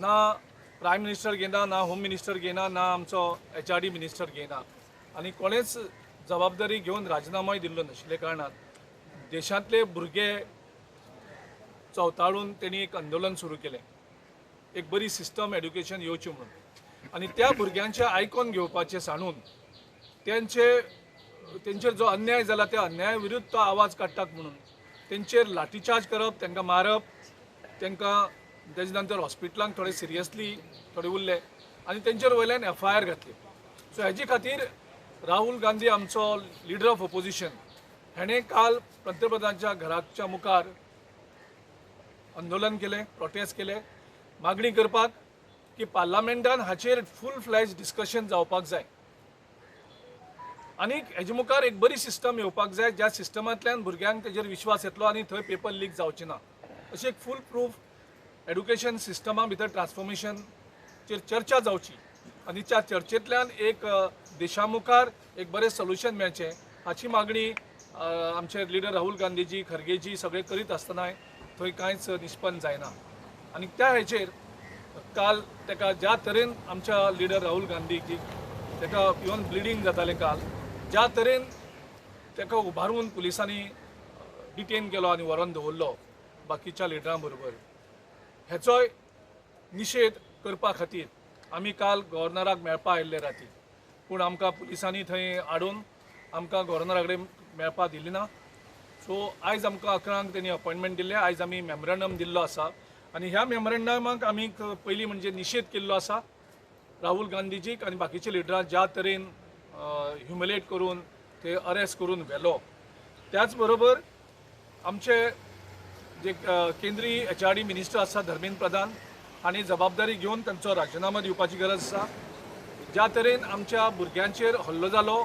ना prime minister घेना, ना होम मिनिस्टर घेना, ना आमचो HRD मिनिस्टर घेना आनी कोणेच जबाबदारी घेवन राजिनामोय दिल्लो नाशिल्ले कारणान देशांतले भुरगे चवताळून तेणी एक आंदोलन सुरू केलें, एक बरी सिस्टम एड्युकेशन येवची म्हणून आनी त्या भुरग्यांचे आयकोन घेवपाचें सांडून तेंचेर जो अन्याय जाला त्या अन्याया विरुद्ध तो आवाज काडटात म्हणून तेंचेर लाठीचार्ज करप, तांकां मारप, तांकां तेजे नंतर हॉस्पिटलांत थोडे सिरियसली थोडे उरले आनी तेंचेर वयल्यान FIR घातली. सो हेजे खातीर राहुल गांधी आमचो लिडर ऑफ ऑपोजिशन हेणें काल पंतप्रधानाच्या घराच्या मुखार आंदोलन केलें, प्रोटेस्ट केलें, मागणी करपाक की पार्लमेंटान हाचेर फूल फ्लॅज डिस्कशन जावपाक जाय आनी हेजे मुखार एक बरी सिस्टम येवपाक जाय ज्या सिस्टमांतल्यान भुरग्यांक तेजेर विश्वास येतलो आनी थंय पेपर लीक जावचे ना. अशी एक फूल प्रूफ एड्युकेशन सिस्टमा भितर ट्रान्सफॉर्मेशनचेर चर्चा जावची आनी त्या चर्चेंतल्यान एक देशा मुखार एक बरें सोल्युशन मेळचें हाची मागणी आमचे लिडर राहुल गांधीजी, खरगेजी सगळे करीत आसतनाय थंय कांयच निश्पन्न जायना. आनी त्या हेचेर काल ताका ज्या तरेन आमच्या लिडर राहुल गांधीजी ताका इवन ब्लिडींग जातालें काल, ज्या तरेन ताका उबारून पुलिसांनी डिटेन केलो आनी व्हरोन दवरलो बाकीच्या लिडरां बरोबर, हेचोय निशेध करपा खातीर आमी काल गव्हर्नराक मेळपा आयिल्ले राती, पूण आमकां पुलिसांनी थंय हाडून आमकां गव्हर्नरा कडेन मेळपा दिली ना. सो आयज आमकां 11 तेणी अपॉयंटमेंट दिल्लें. आयज आमी मेमोरंडम दिल्लो आसा आनी ह्या मेमोरंडमाक आमी पयलीं म्हणजे निशेध केल्लो आसा राहुल गांधीजीक आनी बाकीचे लिडरांक ज्या तरेन ह्युमिलेट करून ते अरेस्ट करून व्हेलो. त्याच बरोबर आमचे जे केंद्रीय HRD मिनिस्टर आसा धर्मेंद्र प्रधान हांणी जबाबदारी घेवन तांचो राजिनामा दिवपाची गरज आसा. ज्या तरेन आमच्या भुरग्यांचेर हल्लो जालो,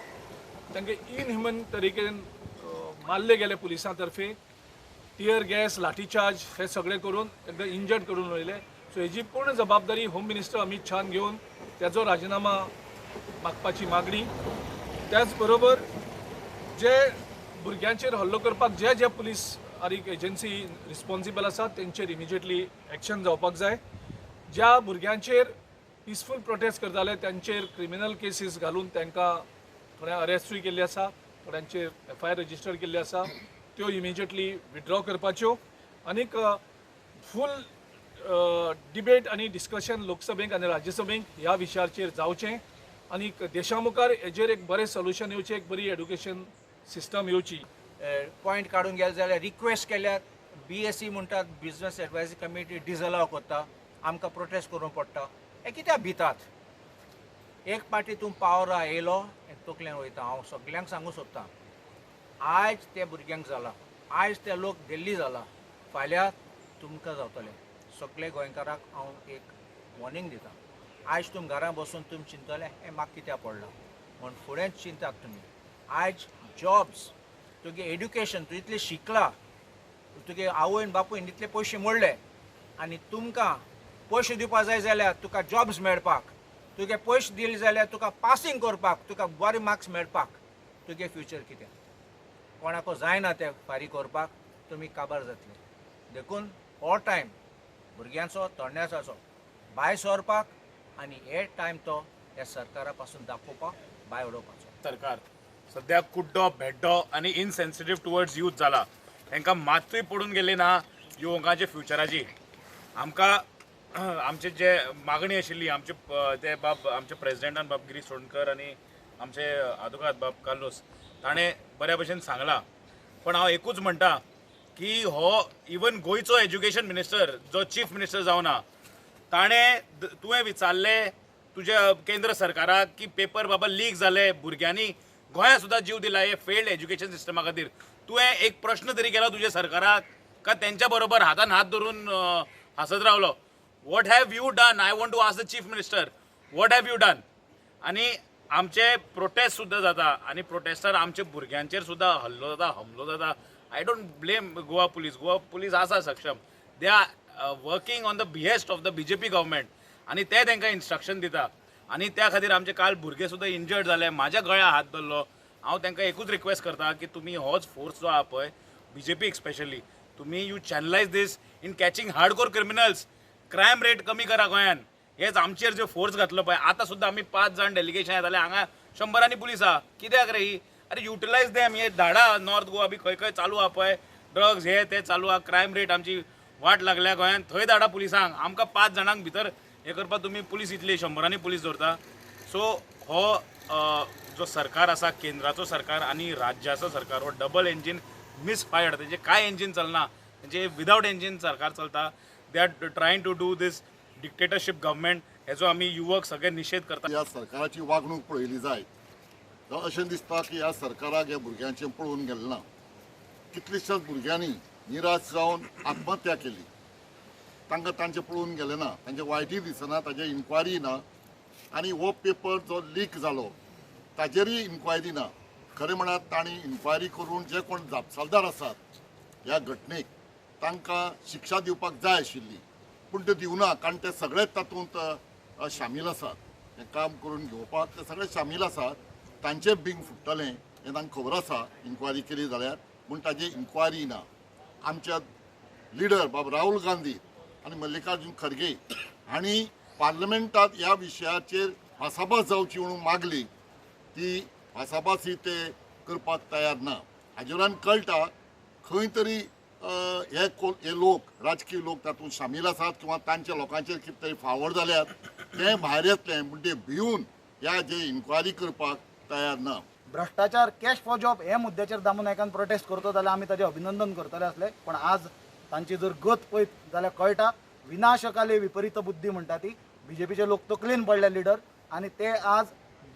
तांकां इनह्युमन तरीकेन मारले गेले पुलिसां तर्फे, टियर गॅस, लाठीचार्ज हे सगळे करून तांकां इंजर्ड करून वयले. सो हेजी पूर्ण जबाबदारी होम मिनिस्टर अमित शाहान घेवन त्याचो राजिनामा मागपाची मागणी. त्याच बरोबर जे भुरग्यांचेर हल्लो करपाक जे पुलीस आरीक एजन्सी रिस्पॉन्सिबल आसा तेंचेर इमिजिएटली एक्शन जावपाक जाय. ज्या भुरग्यांचेर पिसफूल प्रोटेस्ट करताले त्यांचेर क्रिमिनल केसीस घालून तांकां थोड्या अरेस्टूय केल्ले आसा, थोड्यांचेर FIR रजिस्टर केल्ले आसा, त्यो इमिजिएटली विथड्रॉ करपाच्यो आनीक फूल डिबेट आनी डिस्कशन लोकसभेक आनी राज्यसभेक ह्या विशयाचेर जावचें आनी देशा मुखार हेजेर एक बरें सोल्युशन येवचें, एक बरी एड्युकेशन सिस्टम येवची. पॉयंट काडून गेले जाल्यार रिक्वेस्ट केल्यार BSc म्हणटात बिजनस एडवायजरी कमिटी डिजलाव करता, आमकां प्रोटेस्ट करूंक पडटा. हे कित्याक भितात? एक पाटी तूं पावरा येयलो तकलेन वयता. हांव सगल्यांक सांगूं सोदतां, आयज ते भुरग्यांक जाला, आयज ते लोक दिल्ली जाला, फाल्यां तुमकां जावतलें. सगळे गोंयकाराक हांव एक वॉर्निंग दितां. आयज तुमी घरा बसून तुमी चिंतले हें म्हाका कित्याक पडलां म्हूण फुडें चिंतात तुमी. आयज जॉब्स, तुगे एड्युकेशन, तूं इतलें शिकला, तुगे आवयन बापूयन इतले पयशे मोडले आनी तुमकां पयशे दिवपा जाय जाल्यार तुका जॉब्स मेळपाक, तुगे पयशे दिले जाल्यार तुका पासींग करपाक, तुका बरे मार्क्स मेळपाक, तुगे फ्युचर कितें? कोणाको जायना तें फारीक करपाक, तुमी काबार जातले. देखून हो टायम भुरग्यांचो, तरणाट्यांचो भायर सरपाक आनी हे टायम तो ह्या सरकारा पासून दाखोवपाक भायर उडोवपाचो. सरकार सध्या कुड्डो, भेड्डो आनी इनसेन्सिटीव टुवर्ड्स यूथ जाला. तांकां मातूय पडून गेली ना युवकांच्या फ्युचराची. आमकां आमचे जे मागणी आशिल्ली आमचे ते बाब आमचे प्रेसिडेंटान बाब गिरीश चोडणकर आनी आमचे आदोगाद बाब कार्लोस ताणें बऱ्या भशेन सांगला. पण हांव एकूच म्हणटा की हो इवन गोंयचो एज्युकेशन मिनिस्टर जो चीफ मिनिस्टर जावना, ताणें तुवें विचारले तुज्या केंद्र सरकाराक की पेपर बाबा लीक जाले, भुरग्यांनी गोंया सुद्दां जीव दिला हे फेल्ड एज्युकेशन सिस्टमा खातीर. तुवें एक प्रश्न तरी केला तुज्या सरकाराक का तेंच्या बरोबर हातान हात धरून हांसत रावलो? What have you done? I want to ask the chief minister, what have you done? आनी आमचे प्रोटेस्ट सुद्दां जाता आनी प्रोटेस्टार आमच्या भुरग्यांचेर सुद्दां हल्लो जाता, हमलो जाता. I don't blame Goa police आसा सक्षम. They are working on the behest of the BJP government आनी ते तांकां इन्स्ट्रक्शन दिता. आनी त्या खातीर आमचे काल भुरगे सुद्दां इंजर्ड जाले. म्हाज्या गळ्या हात धरलो. हांव तांकां एकूच रिक्वेस्ट करता की तुमी होच फोर्स जो आहा पळय BJP स्पेशली, तुमी you channelise this in catching hardcore criminals. Crime rate कमी करा गोंयान. हेच आमचेर जो फोर्स घातलो पळय, आतां सुद्दां आमी 5 जाण डेलिगेशन येताले, हांगा 100 पुलीस आहा. कित्याक रे ही? अरे युटिलायज देम, हे धाडा नॉर्थ गोवा बी खंय खंय चालू आहा पळय, ड्रग्स हे ते चालू आहा, क्रायम रेट आमची वाट लागल्या गोंयान, थंय धाडा पुलिसांक. आमकां 5 जाणांक भितर हे करपाक तुमी पुलीस इतले 100 पुलीस दवरता. सो हो जो सरकार आसा, केंद्राचो सरकार आनी राज्याचो सरकार, हो डबल इंजीन मिसफायर्ड. तेजे काय इंजीन चलना, तेजे विदाउट इंजीन सरकार चलता. They are trying to do this dictatorship government. हेचो आमी युवक सगळे निशेध करता. ह्या सरकाराची वागणूक पळयली जायत जाल्यार अशें दिसता की ह्या सरकाराक ह्या भुरग्यांचें पळोवन गेलें ना. कितलींशाच भुरग्यांनी निराश जावन आत्महत्या केली. तांकां तांचें पळोवन गेलें ना, तांचें वायटूय दिसना, ताजेर इन्क्वायरी ना. आनी हो पेपर जो लीक जालो ताजेरूय इन्क्वायरी ना. खरें म्हळ्यार तांणी इन्क्वायरी करून जे कोण जापसालदार आसात ह्या घटनेक तांकां शिक्षा दिवपाक जाय आशिल्ली, पूण ते दिवना. कारण ते सगळेच तातूंत शामील आसात. हें काम करून घेवपाक ते सगळे शामील आसात. तांचें बिंग फुट्टलें हें तांकां खबर आसा इन्क्वायरी केली जाल्यार, पूण ताजी इन्क्वायरी ना. आमच्या लिडर बाबा राहुल गांधी आनी मल्लिकार्जून खरगे हांणी पार्लमेंटांत ह्या विशयाचेर भासाभास जावची म्हणून मागली. ती भासाभास ही ते करपाक तयार ना. हाजेरान कळटा खंय तरी हे लोक, राजकीय लोक तातूंत शामील आसात किंवा तांच्या लोकांचेर कितें तरी फावोर जाल्यात, ते भायर येतले. पूण ते भिवून ह्या जे इन्क्वायरी करपाक तयार ना. भ्रष्टाचार, कॅश फॉर जॉब हे मुद्द्याचेर दामू नायकान प्रोटेस्ट करतो जाल्यार आमी ताजें अभिनंदन करतले आसले. पण आज तांची जर गत पळयत जाल्यार कळटा विनाशकाले विपरीत बुद्धी म्हणटा ती. बीजेपीचे लोक तकलेन पडले लिडर, आनी ते आज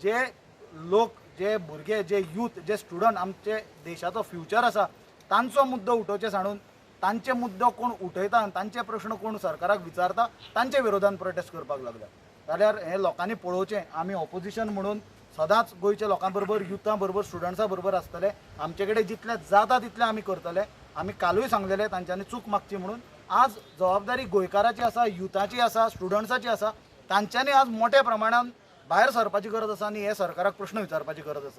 जे लोक, जे भुरगे, जे यूथ, जे स्टुडंट आमचे देशाचो फ्युचर आसा तांचो मुद्दो उठोवचे सांडून तांचे मुद्दो कोण उठयता आनी तांचे प्रश्न कोण सरकाराक विचारता तांचे विरोधान प्रोटेस्ट करपाक लागल्या. जाल्यार हे लोकांनी पळोवचें. आमी ऑपोजिशन म्हणून सदांच गोंयच्या लोकां बरोबर, युथा बरोबर, स्टुडंट्सां बरोबर आसतले. आमचे कडेन जितलें जाता तितलें आमी करतले. आमी कालूय सांगलेलें तांच्यांनी चूक मागची म्हणून. आज जबाबदारी गोंयकाराची आसा, युथाची आसा, स्टुडंट्साची आसा. तांच्यांनी आज मोठ्या प्रमाणात भायर सरपाची गरज आसा आनी हे सरकाराक प्रश्न विचारपाची गरज आसा.